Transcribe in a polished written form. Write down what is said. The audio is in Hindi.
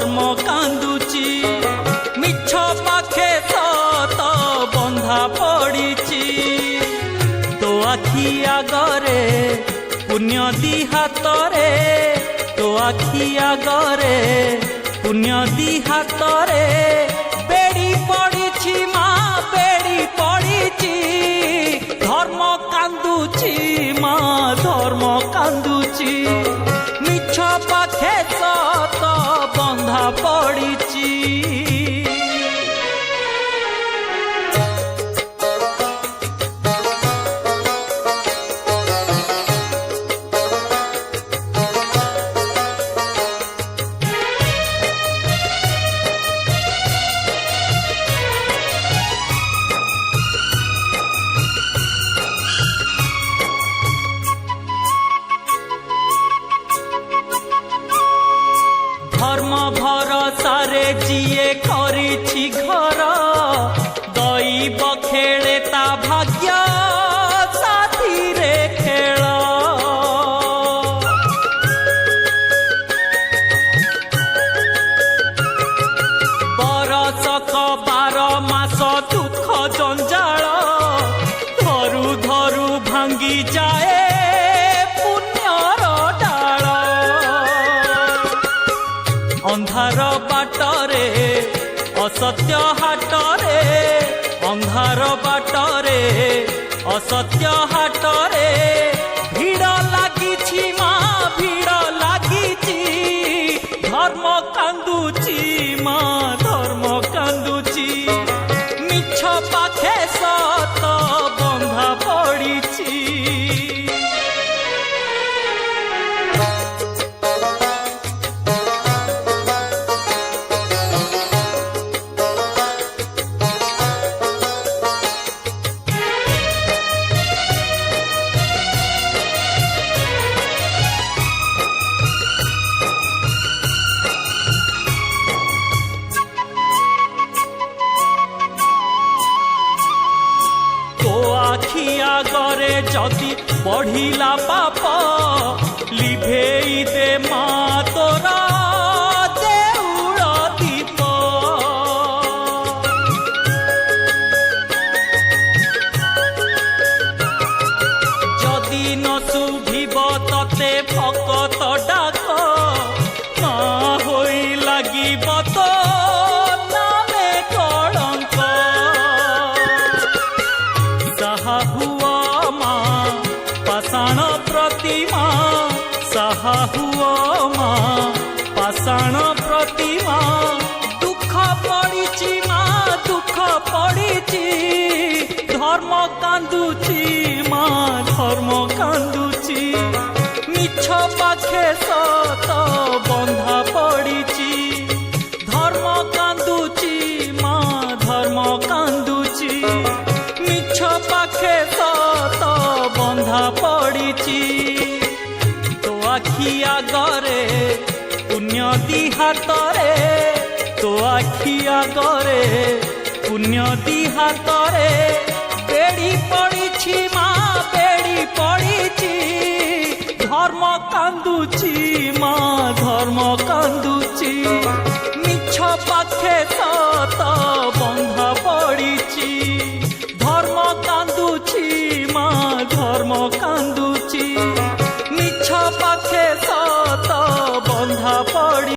धर्म कांदुची मिछ पाखे सत बंधा पड़ीची तो आखि आगरे पुण्य दी हातरे तो आखि आगरे पुण्य दी हातरे बेड़ी पड़ीची माँ बेड़ी पड़ीची धर्म कांदुची माँ धर्म कांदुची मिछ पाखे सत बंधा पड़ीची। धर्म भरसारे जीए करिछि घर दैव खेले ता भाग्य साथी रे खेल बरसक 12 मास दुख जंजाल धरु धरु भांगी जाए अंधार बाटरे असत्य हाटरे अंधार बाटरे असत्य हाटरे भीड़ लागिछि माँ भीड़ लागिछि धर्म कांदुची माँ धर्म कांदुची मिछ पाखे सत बंधा पड़ीची। आखि आगरे जदि बढ़िला पाप लिभेई दे माँ तोरा देउल दीप जदि न शुभिब तते भकत डाक माँ होई लागिब तो नामे कलंक साहा हुआ माँ पाषाण प्रतिमा साहा हुआ माँ पाषाण प्रतिमा दुख पड़ीची माँ दुख पड़ीची धर्म कांदुची माँ धर्म कांदुची मिछ पाखे सत बंधा पड़ीची धर्म कांदुची माँ धर्म कांदुची मिछ पाखे सत बंधा पड़ीची तो आखि आगरे पुण्य दी हातरे तो आखि आगरे पुण्य दी हातरे बेड़ी पड़ीछि माँ बेड़ी पड़ीछि धर्म कांदुची माँ धर्म कांदुची मिछ पाखे सत बंधा पड़ीछि धर्म कांदुची माँ धर्म कांदुची मिछ पाखे सत बंधा पड़ी।